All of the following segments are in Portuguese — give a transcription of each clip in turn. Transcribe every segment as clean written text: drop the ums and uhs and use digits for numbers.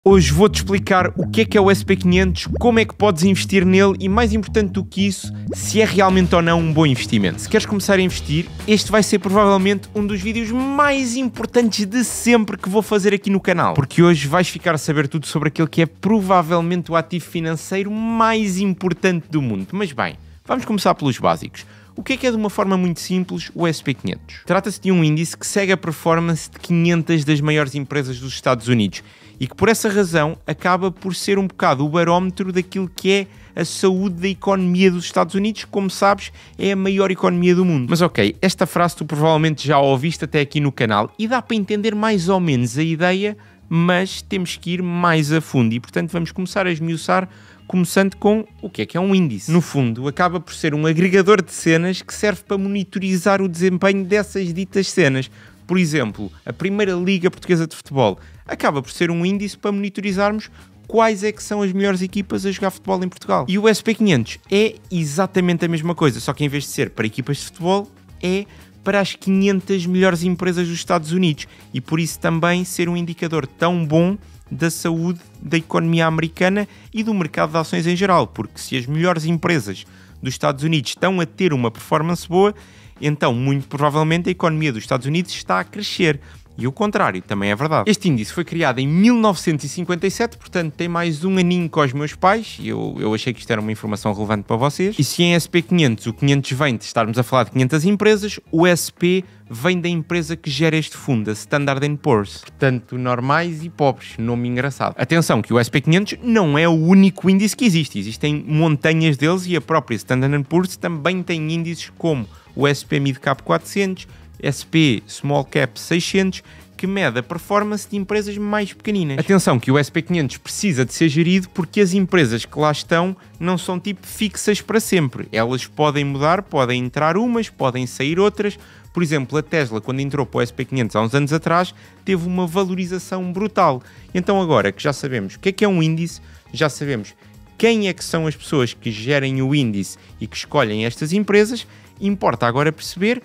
Hoje vou-te explicar o que é o SP500, como é que podes investir nele e, mais importante do que isso, se é realmente ou não um bom investimento. Se queres começar a investir, este vai ser provavelmente um dos vídeos mais importantes de sempre que vou fazer aqui no canal, porque hoje vais ficar a saber tudo sobre aquele que é provavelmente o ativo financeiro mais importante do mundo. Mas bem, vamos começar pelos básicos. O que é de uma forma muito simples o SP500? Trata-se de um índice que segue a performance de 500 das maiores empresas dos Estados Unidos e que por essa razão acaba por ser um bocado o barómetro daquilo que é a saúde da economia dos Estados Unidos, que, como sabes, é a maior economia do mundo. Mas ok, esta frase tu provavelmente já a ouviste até aqui no canal e dá para entender mais ou menos a ideia, mas temos que ir mais a fundo e, portanto, vamos começar a esmiuçar, começando com o que é um índice. No fundo, acaba por ser um agregador de cenas que serve para monitorizar o desempenho dessas ditas cenas. Por exemplo, a Primeira Liga Portuguesa de Futebol acaba por ser um índice para monitorizarmos quais é que são as melhores equipas a jogar futebol em Portugal. E o SP500 é exatamente a mesma coisa, só que em vez de ser para equipas de futebol, é para as 500 melhores empresas dos Estados Unidos e por isso também ser um indicador tão bom da saúde da economia americana e do mercado de ações em geral, porque se as melhores empresas dos Estados Unidos estão a ter uma performance boa, então muito provavelmente a economia dos Estados Unidos está a crescer. E o contrário também é verdade. Este índice foi criado em 1957, portanto tem mais um aninho com os meus pais, e eu achei que isto era uma informação relevante para vocês. E se em SP500 o 500 vem de estarmos a falar de 500 empresas, o SP vem da empresa que gera este fundo, a Standard & Poor's. Portanto, normais e pobres, nome engraçado. Atenção que o SP500 não é o único índice que existe, existem montanhas deles e a própria Standard & Poor's também tem índices como o SP Mid Cap 400, SP Small Cap 600, que mede a performance de empresas mais pequeninas. Atenção que o SP500 precisa de ser gerido porque as empresas que lá estão não são tipo fixas para sempre. Elas podem mudar, podem entrar umas, podem sair outras. Por exemplo, a Tesla, quando entrou para o SP500 há uns anos atrás, teve uma valorização brutal. Então agora que já sabemos o que é um índice, já sabemos quem é que são as pessoas que gerem o índice e que escolhem estas empresas, importa agora perceber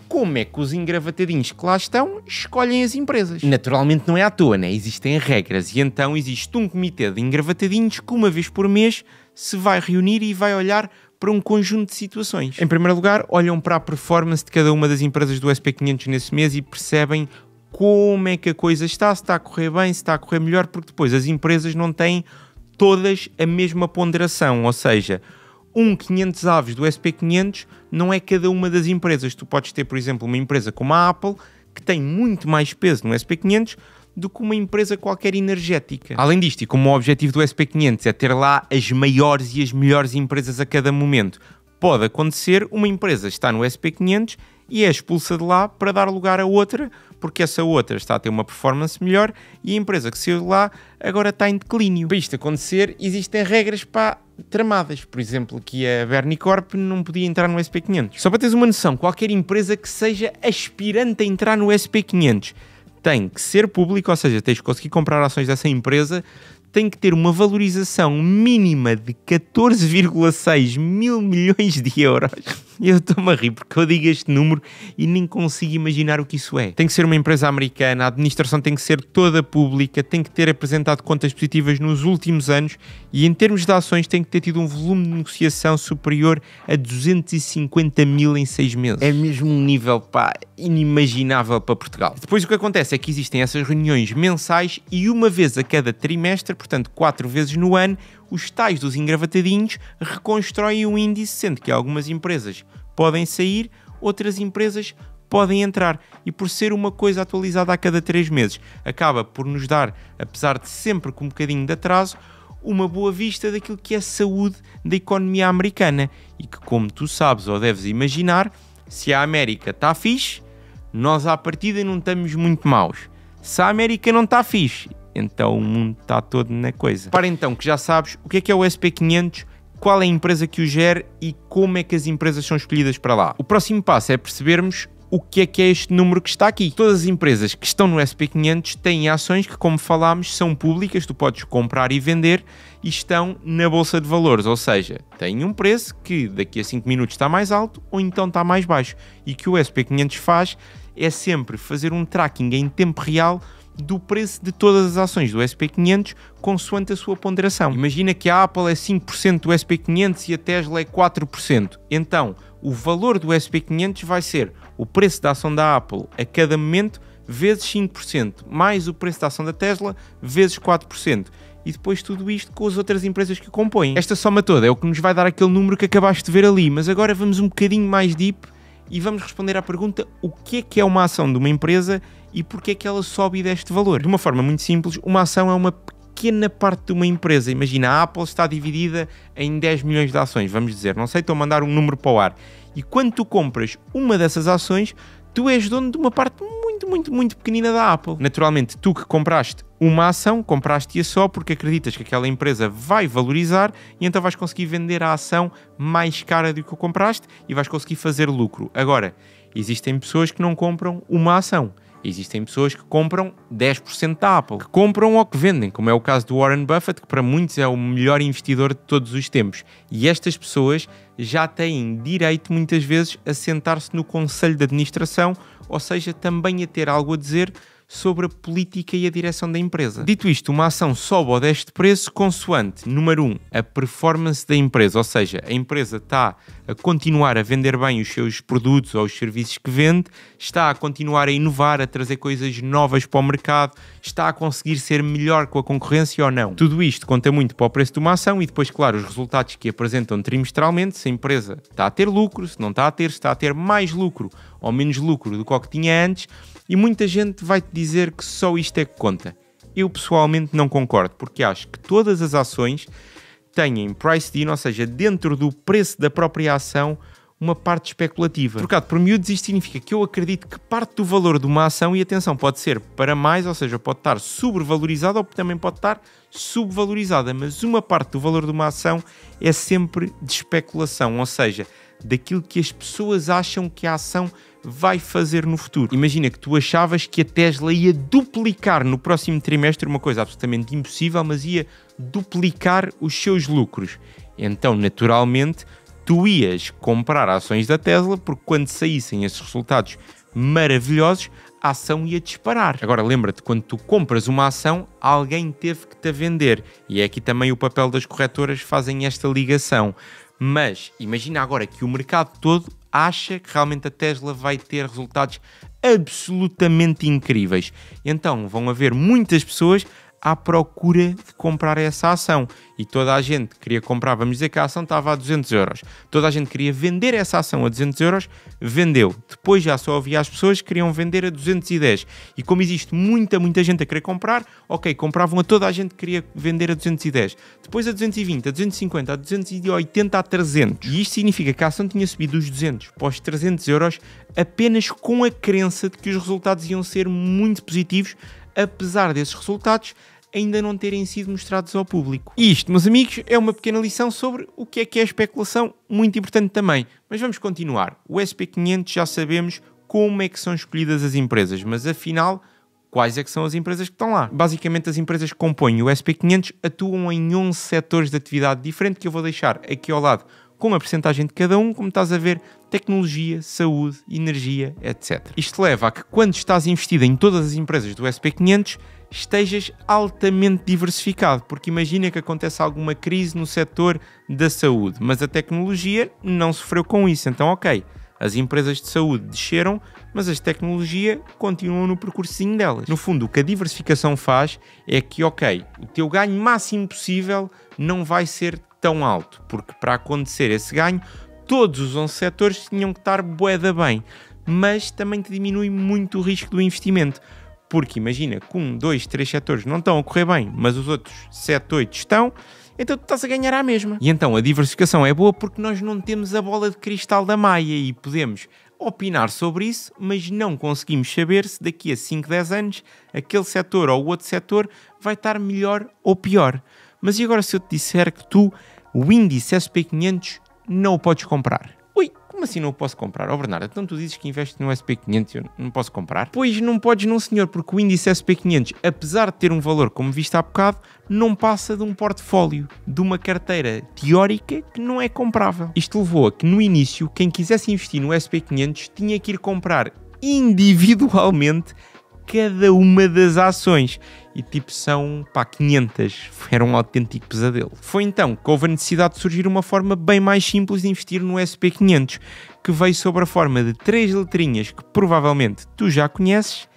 como é que os engravatadinhos que lá estão escolhem as empresas. Naturalmente não é à toa, né? Existem regras e então existe um comitê de engravatadinhos que uma vez por mês se vai reunir e vai olhar para um conjunto de situações. Em primeiro lugar, olham para a performance de cada uma das empresas do SP500 nesse mês e percebem como é que a coisa está, se está a correr bem, se está a correr melhor, porque depois as empresas não têm todas a mesma ponderação, ou seja, 500 aves do SP500 não é cada uma das empresas. Tu podes ter, por exemplo, uma empresa como a Apple, que tem muito mais peso no SP500 do que uma empresa qualquer energética. Além disto, e como o objetivo do SP500 é ter lá as maiores e as melhores empresas a cada momento, pode acontecer uma empresa estar no SP500 e é expulsa de lá para dar lugar a outra, porque essa outra está a ter uma performance melhor e a empresa que saiu de lá agora está em declínio. Para isto acontecer, existem regras tramadas. Por exemplo, que a Bernie Corp não podia entrar no SP500. Só para teres uma noção, qualquer empresa que seja aspirante a entrar no SP500 tem que ser pública, ou seja, tens que conseguir comprar ações dessa empresa, tem que ter uma valorização mínima de 14,6 mil milhões de euros. Eu estou-me a rir porque eu digo este número e nem consigo imaginar o que isso é. Tem que ser uma empresa americana, a administração tem que ser toda pública, tem que ter apresentado contas positivas nos últimos anos e em termos de ações tem que ter tido um volume de negociação superior a 250 mil em 6 meses. É mesmo um nível, inimaginável para Portugal. Depois o que acontece é que existem essas reuniões mensais e uma vez a cada trimestre, portanto 4 vezes no ano, os tais dos engravatadinhos reconstroem o índice, sendo que algumas empresas podem sair, outras empresas podem entrar. E por ser uma coisa atualizada a cada 3 meses, acaba por nos dar, apesar de sempre com um bocadinho de atraso, uma boa vista daquilo que é a saúde da economia americana. E que, como tu sabes ou deves imaginar, se a América está fixe, nós à partida não estamos muito maus. Se a América não está fixe, então o mundo está todo na coisa. Para então que já sabes o que é o SP500, qual é a empresa que o gera e como é que as empresas são escolhidas para lá. O próximo passo é percebermos o que é este número que está aqui. Todas as empresas que estão no SP500 têm ações que, como falámos, são públicas, tu podes comprar e vender e estão na Bolsa de Valores, ou seja, têm um preço que daqui a 5 minutos está mais alto ou então está mais baixo. E que o SP500 faz é sempre fazer um tracking em tempo real do preço de todas as ações do SP500 consoante a sua ponderação. Imagina que a Apple é 5% do SP500 e a Tesla é 4%. Então, o valor do SP500 vai ser o preço da ação da Apple a cada momento vezes 5%, mais o preço da ação da Tesla vezes 4%. E depois tudo isto com as outras empresas que o compõem. Esta soma toda é o que nos vai dar aquele número que acabaste de ver ali, mas agora vamos um bocadinho mais deep e vamos responder à pergunta: o que é uma ação de uma empresa e porquê é que ela sobe deste valor? De uma forma muito simples, uma ação é uma pequena parte de uma empresa. Imagina, a Apple está dividida em 10 milhões de ações, vamos dizer, não sei, estou a mandar um número para o ar. E quando tu compras uma dessas ações, tu és dono de uma parte muito pequenina da Apple. Naturalmente, tu que compraste uma ação, compraste-a só porque acreditas que aquela empresa vai valorizar e então vais conseguir vender a ação mais cara do que o compraste e vais conseguir fazer lucro. Agora, existem pessoas que não compram uma ação. Existem pessoas que compram 10% da Apple, que compram ou que vendem, como é o caso do Warren Buffett, que para muitos é o melhor investidor de todos os tempos. E estas pessoas já têm direito, muitas vezes, a sentar-se no conselho de administração, ou seja, também a ter algo a dizer sobre a política e a direção da empresa. Dito isto, uma ação sobe ou desce de preço consoante, número 1, a performance da empresa, ou seja, a empresa está a continuar a vender bem os seus produtos ou os serviços que vende, está a continuar a inovar, a trazer coisas novas para o mercado, está a conseguir ser melhor com a concorrência ou não. Tudo isto conta muito para o preço de uma ação e depois, claro, os resultados que apresentam trimestralmente, se a empresa está a ter lucro, se não está a ter, se está a ter mais lucro ou menos lucro do que o que tinha antes. E muita gente vai-te dizer que só isto é que conta. Eu pessoalmente não concordo, porque acho que todas as ações têm price in, ou seja, dentro do preço da própria ação, uma parte especulativa. Trocado por miúdos, isto significa que eu acredito que parte do valor de uma ação, e atenção, pode ser para mais, ou seja, pode estar sobrevalorizada ou também pode estar subvalorizada, mas uma parte do valor de uma ação é sempre de especulação, ou seja, daquilo que as pessoas acham que a ação vai fazer no futuro. Imagina que tu achavas que a Tesla ia duplicar no próximo trimestre, uma coisa absolutamente impossível, mas ia duplicar os seus lucros. Então, naturalmente, tu ias comprar ações da Tesla, porque quando saíssem esses resultados maravilhosos, a ação ia disparar. Agora, lembra-te, quando tu compras uma ação, alguém teve que te vender. E é aqui também o papel das corretoras fazem esta ligação. Mas imagina agora que o mercado todo acha que realmente a Tesla vai ter resultados absolutamente incríveis. Então vão haver muitas pessoas à procura de comprar essa ação. E toda a gente queria comprar, vamos dizer que a ação estava a 200 euros. Toda a gente queria vender essa ação a 200 euros, vendeu. Depois já só havia as pessoas que queriam vender a 210. E como existe muita gente a querer comprar, ok, compravam a toda a gente que queria vender a 210. Depois a 220, a 250, a 280, a 300. E isto significa que a ação tinha subido dos 200 para os 300 euros apenas com a crença de que os resultados iam ser muito positivos, apesar desses resultados ainda não terem sido mostrados ao público. E isto, meus amigos, é uma pequena lição sobre o que é especulação, muito importante também. Mas vamos continuar. O SP500 já sabemos como é que são escolhidas as empresas, mas afinal, quais é que são as empresas que estão lá? Basicamente, as empresas que compõem o SP500 atuam em 11 setores de atividade diferente, que eu vou deixar aqui ao lado com a percentagem de cada um, como estás a ver, tecnologia, saúde, energia, etc. Isto leva a que quando estás investido em todas as empresas do SP500, estejas altamente diversificado, porque imagina que acontece alguma crise no setor da saúde, mas a tecnologia não sofreu com isso, então ok, as empresas de saúde desceram, mas as de tecnologia continuam no percursinho delas. No fundo, o que a diversificação faz é que, ok, o teu ganho máximo possível não vai ser tão alto, porque para acontecer esse ganho, todos os 11 setores tinham que estar bué da bem, mas também te diminui muito o risco do investimento, porque imagina que 1, 2, 3 setores não estão a correr bem, mas os outros 7, 8 estão, então tu estás a ganhar à mesma. E então a diversificação é boa porque nós não temos a bola de cristal da Maia e podemos opinar sobre isso, mas não conseguimos saber se daqui a 5, 10 anos aquele setor ou o outro setor vai estar melhor ou pior. Mas e agora se eu te disser que tu, o índice SP500, não o podes comprar? Ui, como assim não o posso comprar? Bernardo, então tu dizes que investes no SP500 e eu não posso comprar? Pois não podes não, senhor, porque o índice SP500, apesar de ter um valor, como viste há bocado, não passa de um portfólio, de uma carteira teórica que não é comprável. Isto levou a que no início, quem quisesse investir no SP500 tinha que ir comprar individualmente cada uma das ações. E tipo, são, 500. Era um autêntico pesadelo. Foi então que houve a necessidade de surgir uma forma bem mais simples de investir no SP500, que veio sob a forma de 3 letrinhas que provavelmente tu já conheces,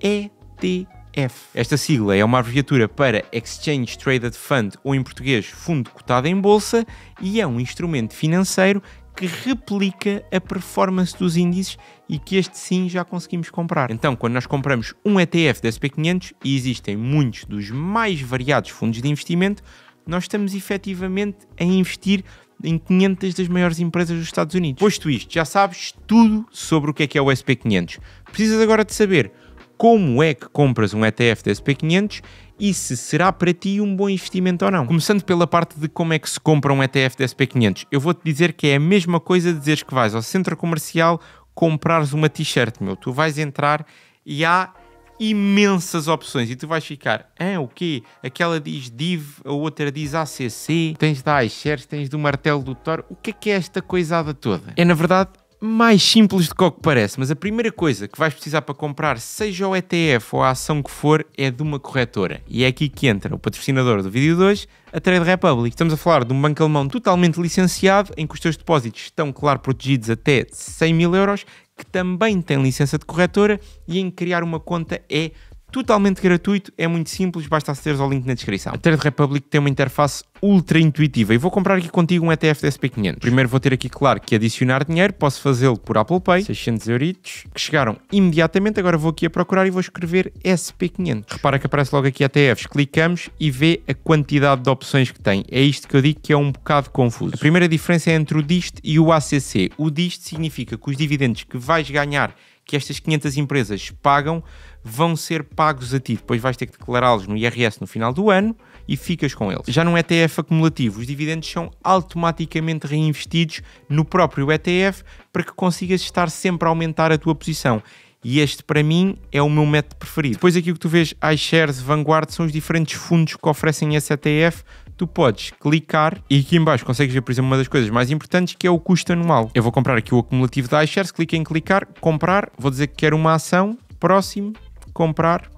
ETF. Esta sigla é uma abreviatura para Exchange Traded Fund, ou em português, Fundo Cotado em Bolsa, e é um instrumento financeiro que replica a performance dos índices e que este sim já conseguimos comprar. Então, quando nós compramos um ETF da SP500, e existem muitos dos mais variados fundos de investimento, nós estamos efetivamente a investir em 500 das maiores empresas dos Estados Unidos. Posto isto, já sabes tudo sobre o que é o SP500. Precisas agora de saber como é que compras um ETF da SP500 e se será para ti um bom investimento ou não. Começando pela parte de como é que se compra um ETF da SP500, eu vou-te dizer que é a mesma coisa de dizeres que vais ao centro comercial comprares uma t-shirt, meu. Tu vais entrar e há imensas opções e tu vais ficar, o quê? Aquela diz DIV, a outra diz ACC, tens da iShares, tens do martelo do Thor, o que é esta coisada toda? É, na verdade, mais simples do que o que parece, mas a primeira coisa que vais precisar para comprar, seja o ETF ou a ação que for, é de uma corretora. E é aqui que entra o patrocinador do vídeo de hoje, a Trade Republic. Estamos a falar de um banco alemão totalmente licenciado, em que os teus depósitos estão, claro, protegidos até 100 mil euros, que também tem licença de corretora, e em criar uma conta é totalmente gratuito, é muito simples, basta acederes ao link na descrição. A Trade Republic tem uma interface ultra intuitiva e vou comprar aqui contigo um ETF da SP500. Primeiro vou ter aqui, claro, que adicionar dinheiro, posso fazê-lo por Apple Pay, 600 euritos, que chegaram imediatamente. Agora vou aqui a procurar e vou escrever SP500. Repara que aparece logo aqui ETFs, clicamos e vê a quantidade de opções que tem. É isto que eu digo que é um bocado confuso. A primeira diferença é entre o DIST e o ACC. O DIST significa que os dividendos que vais ganhar, que estas 500 empresas pagam, vão ser pagos a ti. Depois vais ter que declará-los no IRS no final do ano e ficas com eles. Já num ETF acumulativo, os dividendos são automaticamente reinvestidos no próprio ETF para que consigas estar sempre a aumentar a tua posição. E este, para mim, é o meu método preferido. Depois aqui o que tu vês, iShares, Vanguard, são os diferentes fundos que oferecem esse ETF. Tu podes clicar e aqui em baixo consegues ver, por exemplo, uma das coisas mais importantes, que é o custo anual. Eu vou comprar aqui o acumulativo da iShares, clico em clicar, comprar, vou dizer que quero uma ação, próximo, comprar,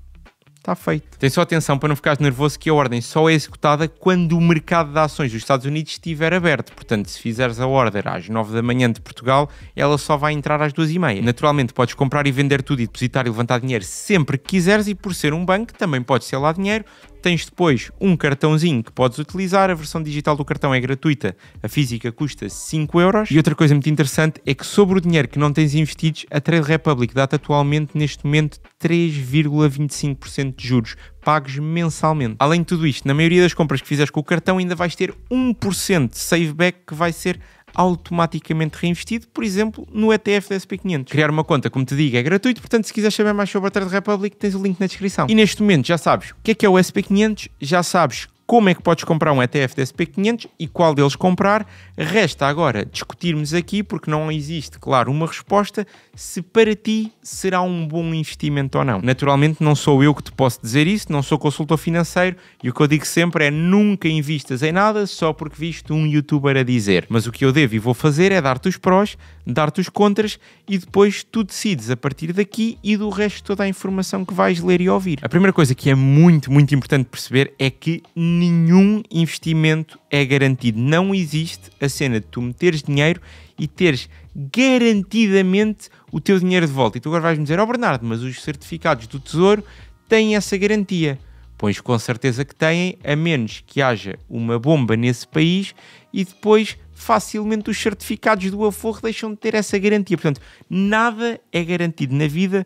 está feito. Tem só atenção para não ficares nervoso que a ordem só é executada quando o mercado de ações dos Estados Unidos estiver aberto. Portanto, se fizeres a order às 9 da manhã de Portugal, ela só vai entrar às 2h30. Naturalmente, podes comprar e vender tudo e depositar e levantar dinheiro sempre que quiseres, e por ser um banco, também podes ser lá dinheiro. Tens depois um cartãozinho que podes utilizar, a versão digital do cartão é gratuita, a física custa 5 euros. E outra coisa muito interessante é que sobre o dinheiro que não tens investidos, a Trade Republic dá-te atualmente, neste momento, 3,25% de juros, pagos mensalmente. Além de tudo isto, na maioria das compras que fizeres com o cartão ainda vais ter 1% de saveback que vai ser automaticamente reinvestido, por exemplo, no ETF da SP500. Criar uma conta, como te digo, é gratuito, portanto, se quiseres saber mais sobre a Trade Republic, tens o link na descrição. E neste momento já sabes o que é o SP500, já sabes como é que podes comprar um ETF da SP500 e qual deles comprar. Resta agora discutirmos aqui, porque não existe, claro, uma resposta, se para ti será um bom investimento ou não. Naturalmente não sou eu que te posso dizer isso, não sou consultor financeiro, e o que eu digo sempre é nunca invistas em nada só porque viste um youtuber a dizer. Mas o que eu devo e vou fazer é dar-te os prós, dar-te os contras, e depois tu decides a partir daqui e do resto toda a informação que vais ler e ouvir. A primeira coisa que é muito importante perceber é que nenhum investimento é garantido. Não existe a cena de tu meteres dinheiro e teres garantidamente o teu dinheiro de volta. E tu agora vais-me dizer, Bernardo, mas os certificados do Tesouro têm essa garantia. Pois com certeza que têm, a menos que haja uma bomba nesse país, e depois facilmente os certificados do Aforro deixam de ter essa garantia. Portanto, nada é garantido na vida.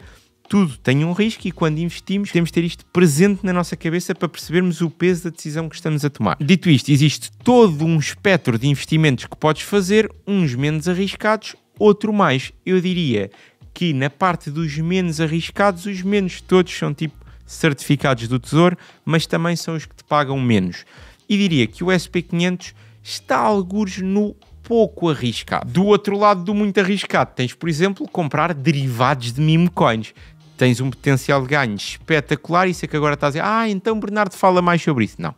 Tudo tem um risco e quando investimos temos de ter isto presente na nossa cabeça para percebermos o peso da decisão que estamos a tomar. Dito isto, existe todo um espectro de investimentos que podes fazer, uns menos arriscados, outro mais. Eu diria que na parte dos menos arriscados, os menos todos são tipo certificados do Tesouro, mas também são os que te pagam menos. E diria que o SP500 está algures no pouco arriscado. Do outro lado do muito arriscado, tens, por exemplo, comprar derivados de meme coins. Tens um potencial de ganho espetacular, isso é que agora estás a dizer, então Bernardo fala mais sobre isso. Não.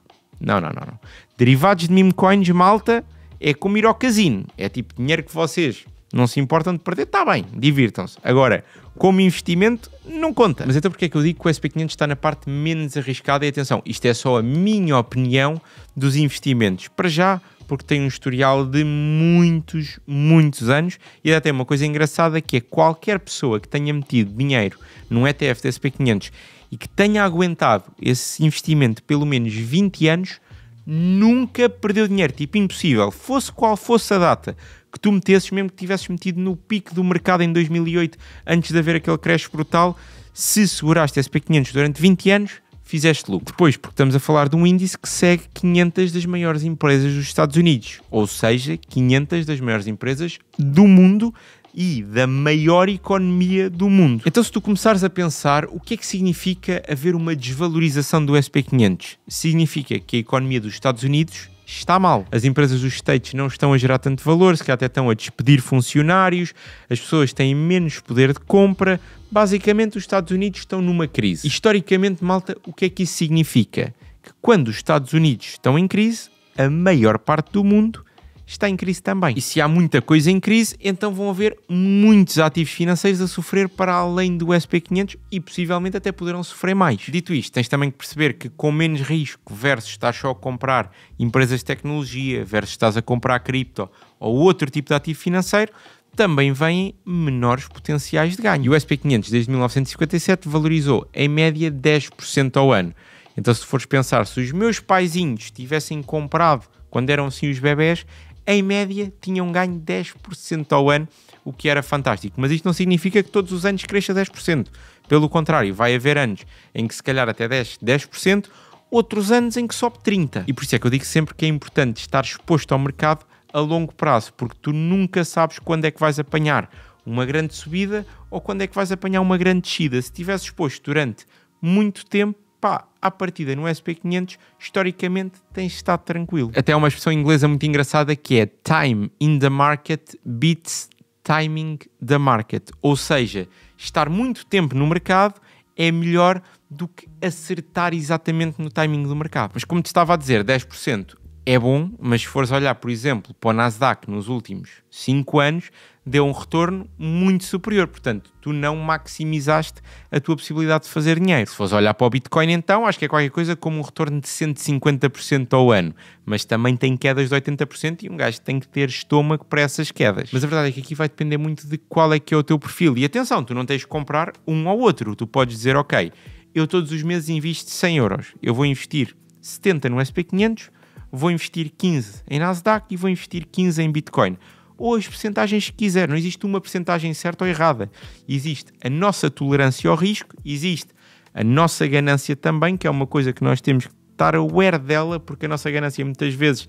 Derivados de meme coins, malta, é como ir ao casino. É tipo dinheiro que vocês não se importam de perder, está bem, divirtam-se. Agora, como investimento, não conta. Mas então porque é que eu digo que o SP500 está na parte menos arriscada? E atenção, isto é só a minha opinião dos investimentos. Para já, porque tem um historial de muitos anos, e até uma coisa engraçada que é qualquer pessoa que tenha metido dinheiro num ETF da SP500 e que tenha aguentado esse investimento pelo menos 20 anos, nunca perdeu dinheiro. Tipo, impossível. Fosse qual fosse a data que tu metesses, mesmo que tivesses metido no pico do mercado em 2008, antes de haver aquele crash brutal, se seguraste SP500 durante 20 anos, fizeste lucro. Depois, porque estamos a falar de um índice que segue 500 das maiores empresas dos Estados Unidos, ou seja, 500 das maiores empresas do mundo e da maior economia do mundo. Então, se tu começares a pensar, o que é que significa haver uma desvalorização do SP500? Significa que a economia dos Estados Unidos está mal. As empresas dos States não estão a gerar tanto valor, se calhar até estão a despedir funcionários, as pessoas têm menos poder de compra. Basicamente, os Estados Unidos estão numa crise. Historicamente, malta, o que é que isso significa? Que quando os Estados Unidos estão em crise, a maior parte do mundo está em crise também. E se há muita coisa em crise, então vão haver muitos ativos financeiros a sofrer para além do SP500 e possivelmente até poderão sofrer mais. Dito isto, tens também que perceber que com menos risco versus estás só a comprar empresas de tecnologia versus estás a comprar cripto ou outro tipo de ativo financeiro, também vêm menores potenciais de ganho. E o SP500 desde 1957 valorizou em média 10% ao ano. Então se fores pensar, se os meus paizinhos tivessem comprado quando eram assim os bebés, em média tinham ganho 10% ao ano, o que era fantástico. Mas isto não significa que todos os anos cresça 10%. Pelo contrário, vai haver anos em que se calhar até 10%, outros anos em que sobe 30%. E por isso é que eu digo sempre que é importante estar exposto ao mercado a longo prazo, porque tu nunca sabes quando é que vais apanhar uma grande subida ou quando é que vais apanhar uma grande descida. Se estiveres exposto durante muito tempo, à partida no SP500, historicamente tens estado tranquilo. Até há uma expressão inglesa muito engraçada que é time in the market beats timing the market. Ou seja, estar muito tempo no mercado é melhor do que acertar exatamente no timing do mercado. Mas como te estava a dizer, 10% é bom, mas se fores olhar, por exemplo, para o Nasdaq nos últimos 5 anos, deu um retorno muito superior. Portanto, tu não maximizaste a tua possibilidade de fazer dinheiro. Se fores olhar para o Bitcoin, então, acho que é qualquer coisa como um retorno de 150% ao ano. Mas também tem quedas de 80% e um gajo tem que ter estômago para essas quedas. Mas a verdade é que aqui vai depender muito de qual é que é o teu perfil. E atenção, tu não tens de comprar um ou outro. Tu podes dizer, ok, eu todos os meses invisto 100 euros. Eu vou investir 70 no SP500, vou investir 15 em Nasdaq e vou investir 15 em Bitcoin. Ou as percentagens que quiser, não existe uma percentagem certa ou errada. Existe a nossa tolerância ao risco, existe a nossa ganância também, que é uma coisa que nós temos que estar aware dela, porque a nossa ganância muitas vezes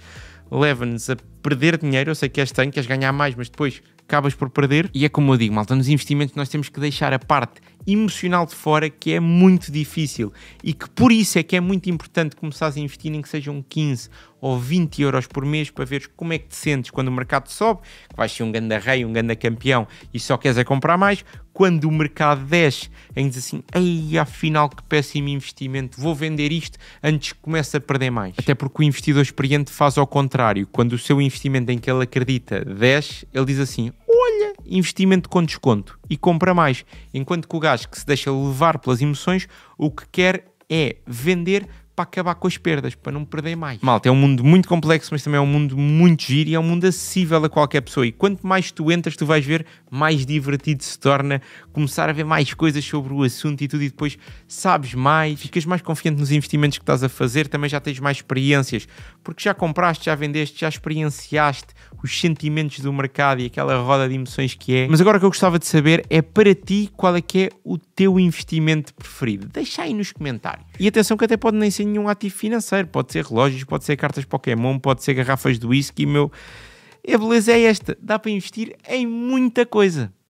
leva-nos a perder dinheiro. Eu sei que és estranho, queres ganhar mais, mas depois acabas por perder. E é como eu digo, malta, nos investimentos nós temos que deixar a parte emocional de fora, que é muito difícil e que por isso é que é muito importante começares a investir em que sejam 15 ou 20 euros por mês para veres como é que te sentes quando o mercado sobe, que vais ser um ganda rei, um ganda campeão e só queres é comprar mais. Quando o mercado desce, em dizer assim, ei, afinal que péssimo investimento, vou vender isto antes que comece a perder mais. Até porque o investidor experiente faz ao contrário. Quando o seu investimento em que ele acredita desce, ele diz assim, olha, investimento com desconto e compra mais. Enquanto que o gajo que se deixa levar pelas emoções, o que quer é vender para acabar com as perdas, para não perder mais. Malta, é um mundo muito complexo, mas também é um mundo muito giro e é um mundo acessível a qualquer pessoa. E quanto mais tu entras, tu vais ver, mais divertido se torna, começar a ver mais coisas sobre o assunto e tudo, e depois sabes mais, ficas mais confiante nos investimentos que estás a fazer, também já tens mais experiências, porque já compraste, já vendeste, já experienciaste os sentimentos do mercado e aquela roda de emoções que é. Mas agora o que eu gostava de saber é, para ti, qual é que é o teu investimento preferido? Deixa aí nos comentários. E atenção que até pode nem ser nenhum ativo financeiro, pode ser relógios, pode ser cartas Pokémon, pode ser garrafas de whisky, meu. A beleza é esta, dá para investir em muita coisa.